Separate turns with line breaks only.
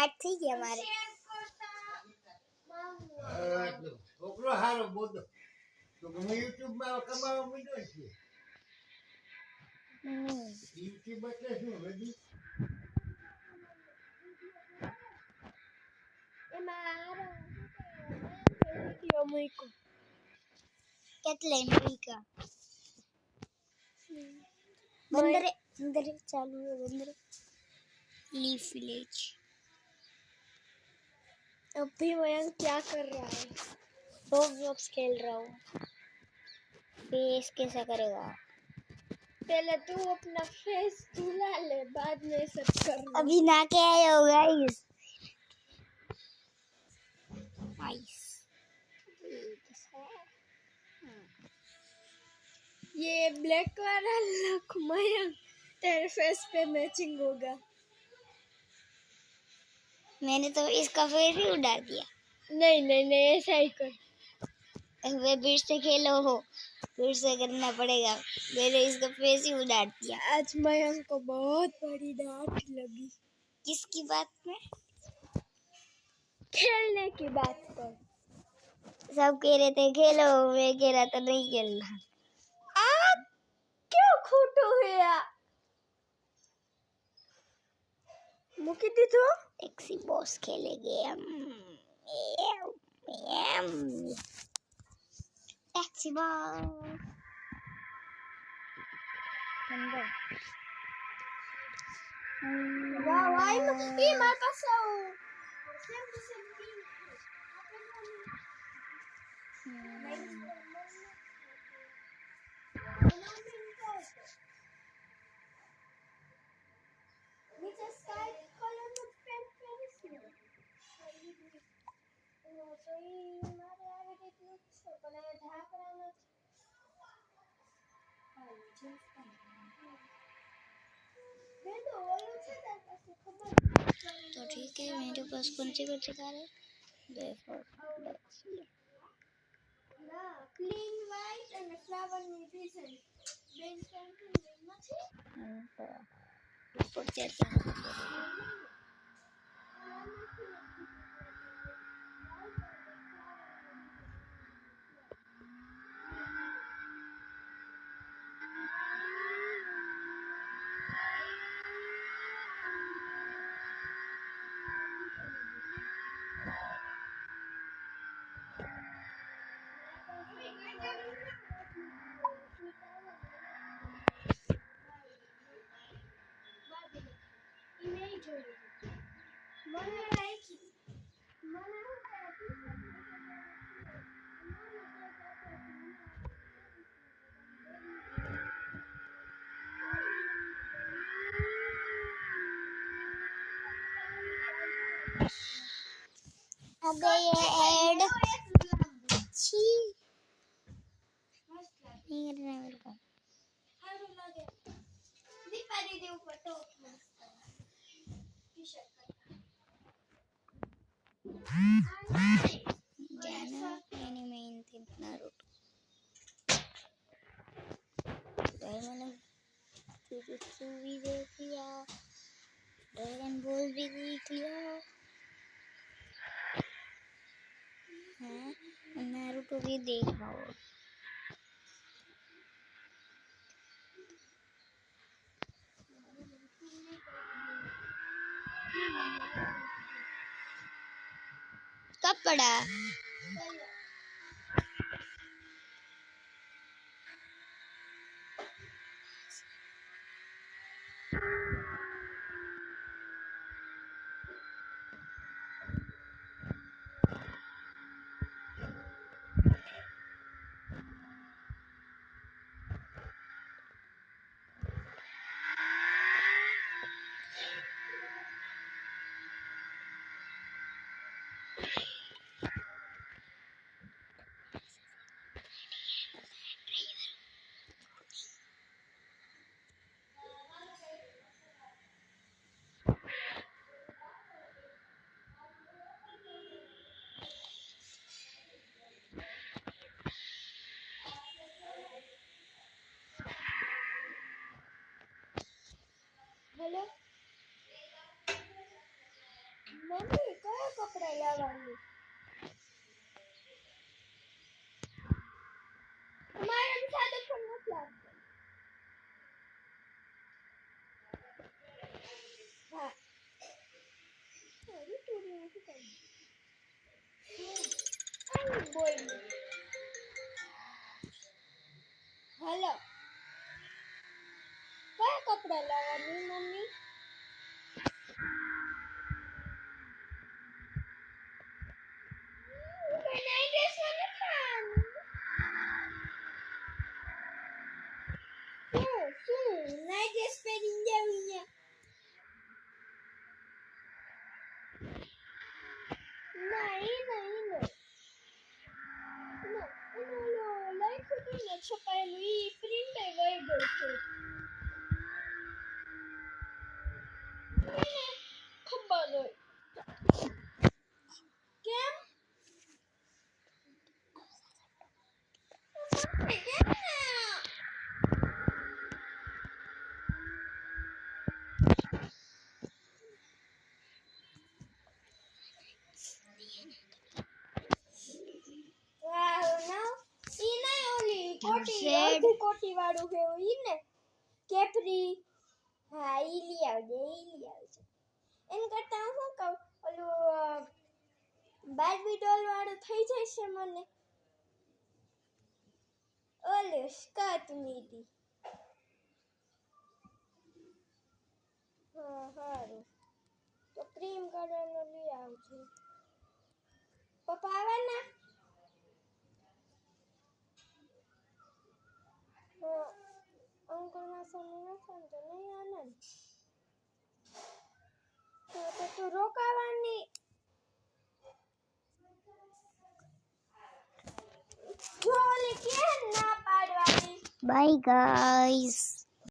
8 થઈ ગયા મારે.
છોકરો હારો બોલો તો હું યુટ્યુબમાં કમાવા માંડ્યો છે. યુટ્યુબ એટલે શું બધી
કેટલે અમેરિકા बंदर चालू है. बंदर लीफ विलेज.
अभी मयंक क्या कर रहा है?
रोब्लॉक्स खेल रहा हूँ. फेस कैसा करेगा?
पहले तू अपना फेस धुला ले, बाद में सब करना.
अभी ना के आए हो गाइस. नाइस.
ये ब्लैक वाला लुक मयंक तेरे फेस पे मैचिंग होगा.
मैंने तो इसका फेस ही उड़ा दिया.
नहीं नहीं नहीं, ऐसा ही कर.
वे फिर से खेलो हो, फिर से करना पड़ेगा. मैंने इसका फेस ही उड़ा दिया.
आज मयंक को बहुत बड़ी डांट लगी.
किसकी बात में?
खेलने की बात पर.
सब कह रहे थे खेलो, मैं कह रहा था नहीं खेलना.
आ क्यों खोटो है यार? मुकी दी तो
टैक्सी बॉस खेलेंगे हम. Taxi boss.
वाह वाह, ये मार पास आओ.
तो ठीक है, मेरे पास कौन सी कार है? देखो
Clean white and flower nutrition. Ben something much.
ऊपर चलते हैं. अबे ये ऐड छी नहीं करना मेरे को. जाना एनिमे इन नारुतो. भाई मैंने जुजुत्सु भी देख लिया, ड्रैगन बॉल भी देख लिया है, नारुतो भी देख रहा हूँ. कब पड़ा?
મમ્મી કયા કપડા લાવવાનું? મારા સાથે પણ નથી લાગતો. હા સોરી થોડી નથી કરી. બોલ હાલો કયા કપડા લાવવાની મમ્મી? નાઈટ ડ્રેસમાં નથી આવવાનું. શું નાઈટ ડ્રેસ પહેરીને જાવી છે? ના એ નહીં લખ્યું હતું ને છપાયેલું ઈ પ્રિન્ટ વહી ગયું છે. મને ખબર હોય કેમ? કેમ ના? ઈ નહીં ઓલી કોટી અડધી કોટી વાળું છે ઈ ને કેપરી. હા ઈ લઈ આવજે. એન કરતા હું શું કહું ઓલું બાર્બી ડોલ વાળું થઈ જશે મને. ઓલું સ્કર્ટ મીડી. હા સારું તો ક્રીમ કલરનું લઈ આવજો. પપ્પા આવવાના? અંકલના સામે નથી તો નહીં આનંદ. તો તું રોકાવાની. જો ઓલી કે ના પાડવાની.
Bye guys.